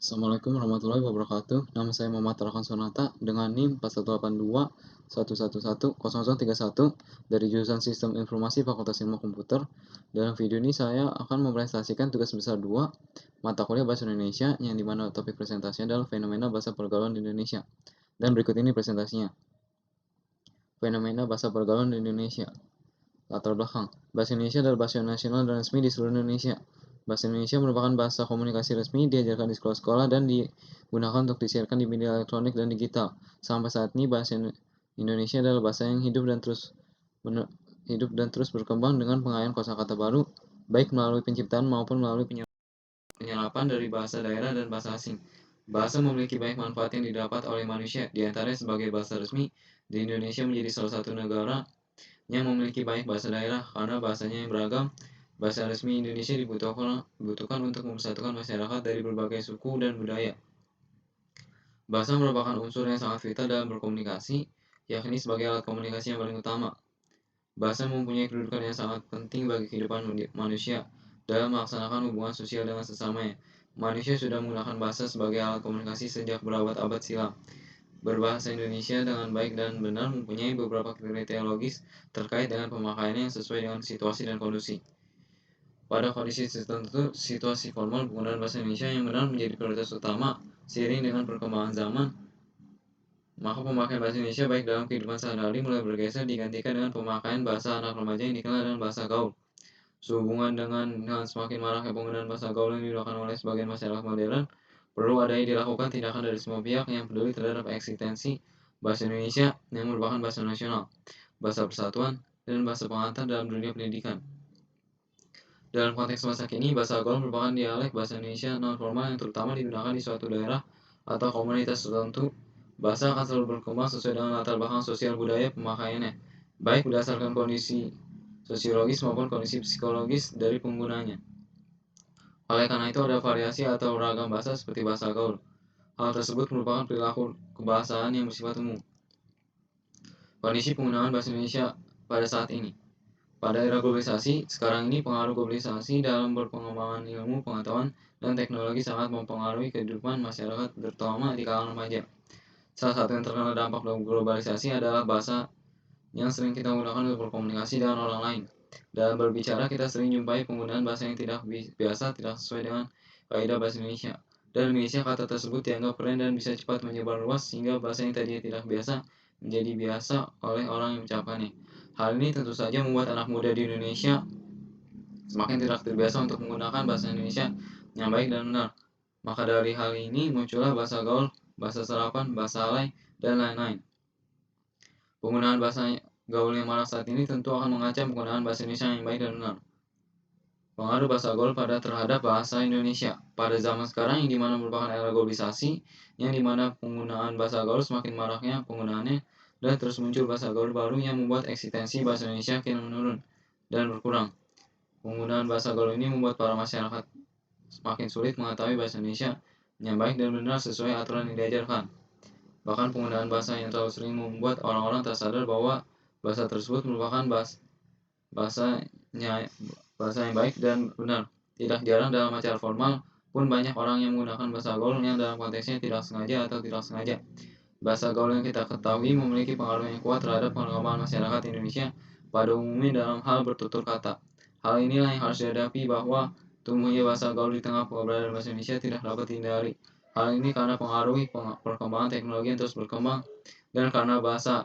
Assalamualaikum warahmatullahi wabarakatuh. Nama saya Muhammad Tarkan Sonata dengan NIM 4182111031 dari jurusan Sistem Informasi Fakultas Ilmu Komputer. Dalam video ini saya akan mempresentasikan tugas besar 2 mata kuliah Bahasa Indonesia yang dimana topik presentasinya adalah fenomena bahasa pergaulan di Indonesia. Dan berikut ini presentasinya. Fenomena bahasa pergaulan di Indonesia. Latar belakang. Bahasa Indonesia adalah bahasa nasional dan resmi di seluruh Indonesia. Bahasa Indonesia merupakan bahasa komunikasi resmi, diajarkan di sekolah-sekolah dan digunakan untuk disiarkan di media elektronik dan digital. Sampai saat ini bahasa Indonesia adalah bahasa yang hidup dan terus berkembang dengan pengayaan kosakata baru, baik melalui penciptaan maupun melalui penyerapan dari bahasa daerah dan bahasa asing. Bahasa memiliki banyak manfaat yang didapat oleh manusia, diantaranya sebagai bahasa resmi di Indonesia menjadi salah satu negara yang memiliki banyak bahasa daerah karena bahasanya yang beragam. Bahasa resmi Indonesia dibutuhkan untuk mempersatukan masyarakat dari berbagai suku dan budaya. Bahasa merupakan unsur yang sangat vital dalam berkomunikasi, yakni sebagai alat komunikasi yang paling utama. Bahasa mempunyai kedudukan yang sangat penting bagi kehidupan manusia dalam melaksanakan hubungan sosial dengan sesamanya. Manusia sudah menggunakan bahasa sebagai alat komunikasi sejak berabad-abad silam. Berbahasa Indonesia dengan baik dan benar mempunyai beberapa kriteria logis terkait dengan pemakaiannya yang sesuai dengan situasi dan kondisi. Pada kondisi tertentu, situasi formal penggunaan bahasa Indonesia yang benar menjadi prioritas utama. Seiring dengan perkembangan zaman, maka pemakaian bahasa Indonesia baik dalam kehidupan sehari-hari mulai bergeser digantikan dengan pemakaian bahasa anak remaja yang dikenal dengan bahasa gaul. Sehubungan dengan semakin maraknya penggunaan bahasa gaul yang digunakan oleh sebagian masyarakat modern, perlu adanya dilakukan tindakan dari semua pihak yang peduli terhadap eksistensi bahasa Indonesia yang merupakan bahasa nasional, bahasa persatuan, dan bahasa pengantar dalam dunia pendidikan. Dalam konteks masa kini, bahasa gaul merupakan dialek bahasa Indonesia non-formal yang terutama digunakan di suatu daerah atau komunitas tertentu. Bahasa akan selalu berkembang sesuai dengan latar belakang sosial budaya pemakaiannya, baik berdasarkan kondisi sosiologis maupun kondisi psikologis dari penggunanya. Oleh karena itu ada variasi atau ragam bahasa seperti bahasa gaul. Hal tersebut merupakan perilaku kebahasaan yang bersifat umum. Kondisi penggunaan bahasa Indonesia pada saat ini. Pada era globalisasi, sekarang ini pengaruh globalisasi dalam perkembangan ilmu, pengetahuan, dan teknologi sangat mempengaruhi kehidupan masyarakat terutama di kalangan remaja. Salah satu yang terkena dampak globalisasi adalah bahasa yang sering kita gunakan untuk berkomunikasi dengan orang lain. Dalam berbicara, kita sering jumpai penggunaan bahasa yang tidak biasa, tidak sesuai dengan kaidah bahasa Indonesia. Dan Indonesia, kata tersebut dianggap keren dan bisa cepat menyebar luas sehingga bahasa yang tadinya tidak biasa menjadi biasa oleh orang yang mengucapkannya. Hal ini tentu saja membuat anak muda di Indonesia semakin tidak terbiasa untuk menggunakan bahasa Indonesia yang baik dan benar. Maka dari hal ini muncullah bahasa gaul, bahasa serapan, bahasa alay, dan lain-lain. Penggunaan bahasa gaul yang marak saat ini tentu akan mengancam penggunaan bahasa Indonesia yang baik dan benar. Pengaruh bahasa gaul terhadap bahasa Indonesia pada zaman sekarang yang dimana merupakan era globalisasi, yang dimana penggunaan bahasa gaul semakin maraknya penggunaannya dan terus muncul bahasa gaul baru yang membuat eksistensi bahasa Indonesia kian menurun dan berkurang. Penggunaan bahasa gaul ini membuat para masyarakat semakin sulit mengetahui bahasa Indonesia yang baik dan benar sesuai aturan yang diajarkan. Bahkan penggunaan bahasa yang terlalu sering membuat orang-orang tak sadar bahwa bahasa tersebut merupakan bahasa yang baik dan benar. Tidak jarang dalam acara formal pun banyak orang yang menggunakan bahasa gaul yang dalam konteksnya tidak sengaja atau tidak sengaja. Bahasa gaul yang kita ketahui memiliki pengaruh yang kuat terhadap perkembangan masyarakat Indonesia pada umumnya dalam hal bertutur kata. Hal inilah yang harus dihadapi bahwa tumbuhnya bahasa gaul di tengah keberadaan bahasa Indonesia tidak dapat dihindari. Hal ini karena pengaruhi perkembangan teknologi yang terus berkembang dan karena bahasa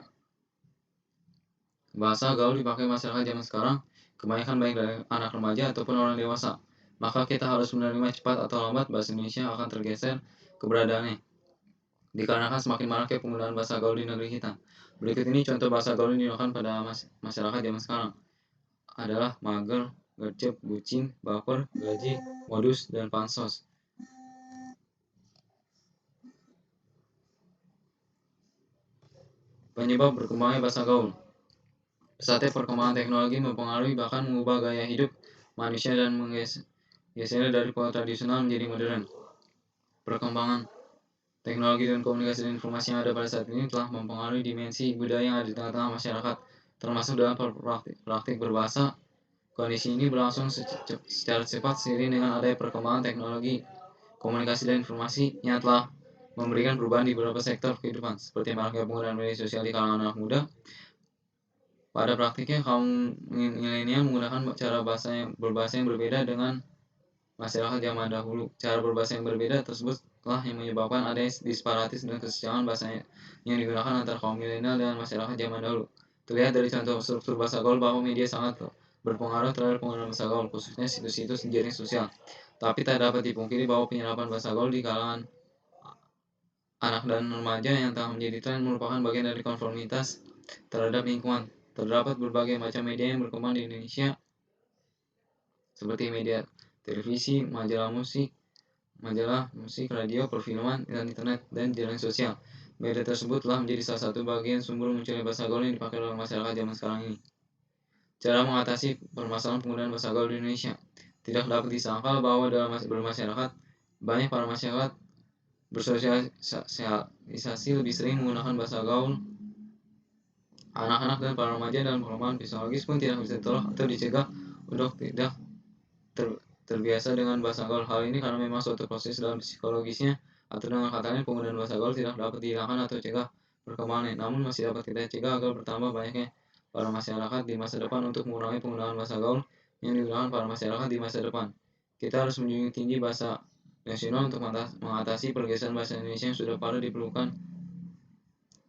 gaul dipakai masyarakat zaman sekarang kebanyakan baik dari anak remaja ataupun orang dewasa. Maka kita harus menerima cepat atau lambat bahasa Indonesia akan tergeser keberadaannya dikarenakan semakin maraknya penggunaan bahasa gaul di negeri kita. Berikut ini contoh bahasa gaul yang digunakan pada masyarakat zaman sekarang adalah mager, gercep, bucin, baper, gaji, modus, dan pansos. Penyebab berkembangnya bahasa gaul. Pesatnya perkembangan teknologi mempengaruhi bahkan mengubah gaya hidup manusia dan menggesernya dari pola tradisional menjadi modern. Perkembangan teknologi dan komunikasi dan informasi yang ada pada saat ini telah mempengaruhi dimensi budaya yang ada di tengah-tengah masyarakat, termasuk dalam praktik berbahasa. Kondisi ini berlangsung secara cepat seiring dengan adanya perkembangan teknologi komunikasi dan informasi yang telah memberikan perubahan di beberapa sektor kehidupan, seperti maraknya penggunaan media sosial di kalangan anak muda. Pada praktiknya, kaum milenial menggunakan cara berbahasa yang berbeda dengan masyarakat zaman dahulu. Cara berbahasa yang berbeda tersebutlah yang menyebabkan adanya disparitas dan kesenjangan bahasa yang digunakan antara kaum milenial dan masyarakat zaman dahulu. Terlihat dari contoh struktur bahasa gaul bahwa media sangat berpengaruh terhadap penggunaan bahasa gaul, khususnya situs-situs jaring sosial. Tapi tak dapat dipungkiri bahwa penyerapan bahasa gaul di kalangan anak dan remaja yang telah menjadi tren merupakan bagian dari konformitas terhadap lingkungan. Terdapat berbagai macam media yang berkembang di Indonesia, seperti media televisi, majalah musik, radio, perfilman, dan internet, dan jaring sosial. Media tersebut telah menjadi salah satu bagian sumber munculnya bahasa gaul yang dipakai oleh masyarakat zaman sekarang ini. Cara mengatasi permasalahan penggunaan bahasa gaul di Indonesia. Tidak dapat disangkal bahwa dalam bermasyarakat, banyak para masyarakat bersosialisasi lebih sering menggunakan bahasa gaul. Anak-anak dan para remaja dalam perkembangan psikologis pun tidak bisa ditolak atau dicegah untuk tidak terbiasa dengan bahasa gaul. Hal ini karena memang suatu proses dalam psikologisnya, atau dengan kata lain, penggunaan bahasa gaul tidak dapat dihilangkan atau cegah perkembangannya, namun masih dapat kita cegah agar bertambah banyaknya para masyarakat di masa depan untuk mengurangi penggunaan bahasa gaul yang digunakan para masyarakat di masa depan. Kita harus menjunjung tinggi bahasa nasional untuk mengatasi pergeseran bahasa Indonesia yang sudah pada diperlukan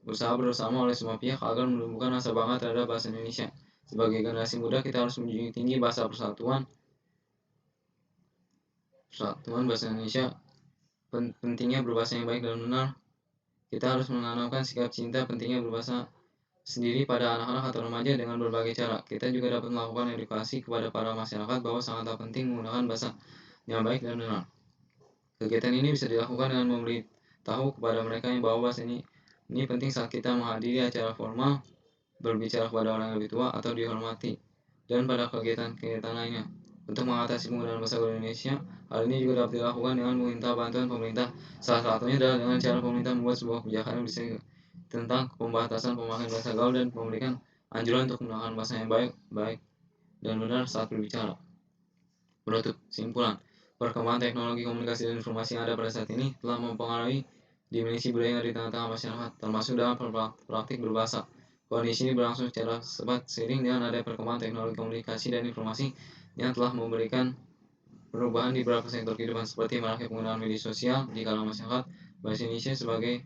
usaha bersama oleh semua pihak agar menumbuhkan rasa bangga terhadap bahasa Indonesia. Sebagai generasi muda, kita harus menjunjung tinggi persatuan bahasa Indonesia. Pentingnya berbahasa yang baik dan benar. Kita harus menanamkan sikap cinta pentingnya berbahasa sendiri pada anak-anak atau remaja dengan berbagai cara. Kita juga dapat melakukan edukasi kepada para masyarakat bahwa sangatlah penting menggunakan bahasa yang baik dan benar. Kegiatan ini bisa dilakukan dengan memberitahu kepada mereka yang bahwa bahasa ini penting saat kita menghadiri acara formal, berbicara kepada orang yang lebih tua, atau dihormati, dan pada kegiatan-kegiatan lainnya. Untuk mengatasi penggunaan bahasa gaul Indonesia, hal ini juga dapat dilakukan dengan meminta bantuan pemerintah. Salah satunya adalah dengan cara pemerintah membuat sebuah kebijakan yang bisa tentang pembatasan pemakaian bahasa gaul dan memberikan anjuran untuk menggunakan bahasa yang baik dan benar saat berbicara. Menutup simpulan, perkembangan teknologi komunikasi dan informasi yang ada pada saat ini telah mempengaruhi dimensi budaya di tengah-tengah masyarakat, termasuk dalam praktik berbahasa. Kondisi ini berlangsung secara cepat seiring dengan adanya perkembangan teknologi komunikasi dan informasi yang telah memberikan perubahan di beberapa sektor kehidupan, seperti maraknya penggunaan media sosial di kalangan masyarakat. Bahasa Indonesia sebagai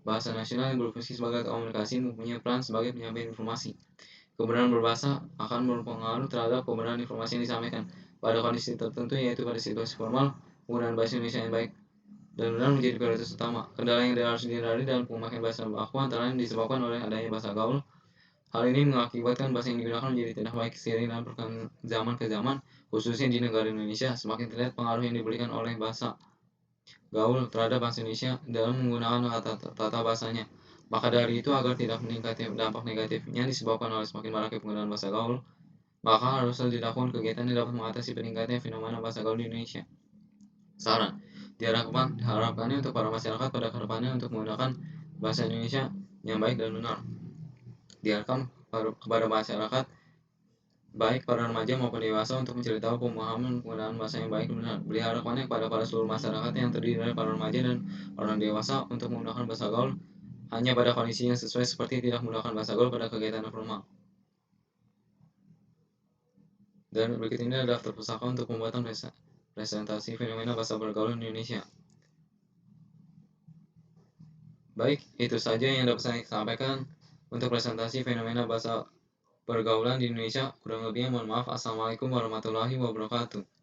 bahasa nasional yang berfungsi sebagai komunikasi mempunyai peran sebagai penyampaian informasi. Kebenaran berbahasa akan berpengaruh terhadap kebenaran informasi yang disampaikan. Pada kondisi tertentu, yaitu pada situasi formal, penggunaan bahasa Indonesia yang baik dan benar menjadi prioritas utama. Kendala yang harus dihindari dalam pemakaian bahasa baku antara lain disebabkan oleh adanya bahasa gaul. Hal ini mengakibatkan bahasa yang digunakan menjadi tidak baik seiring dengan perkembangan zaman ke zaman, khususnya di negara Indonesia. Semakin terlihat pengaruh yang diberikan oleh bahasa gaul terhadap bahasa Indonesia dalam menggunakan tata bahasanya. Maka dari itu, agar tidak meningkatkan dampak negatifnya disebabkan oleh semakin maraknya penggunaan bahasa gaul, maka haruslah dilakukan kegiatan yang dapat mengatasi peningkatnya fenomena bahasa gaul di Indonesia. Saran, diharapkannya untuk para masyarakat pada kedepannya untuk menggunakan bahasa Indonesia yang baik dan benar. Diharapkan kepada masyarakat, baik para remaja maupun dewasa, untuk mencari tahu pemahaman penggunaan bahasa yang baik dan benar. Diharapkannya kepada seluruh masyarakat yang terdiri dari para remaja dan orang dewasa untuk menggunakan bahasa gaul hanya pada kondisi yang sesuai, seperti tidak menggunakan bahasa gaul pada kegiatan formal. Dan berikut ini adalah daftar pusaka untuk pembuatan presentasi fenomena bahasa pergaulan di Indonesia. Baik, itu saja yang dapat saya sampaikan untuk presentasi fenomena bahasa pergaulan di Indonesia. Kurang lebihnya mohon maaf. Assalamualaikum warahmatullahi wabarakatuh.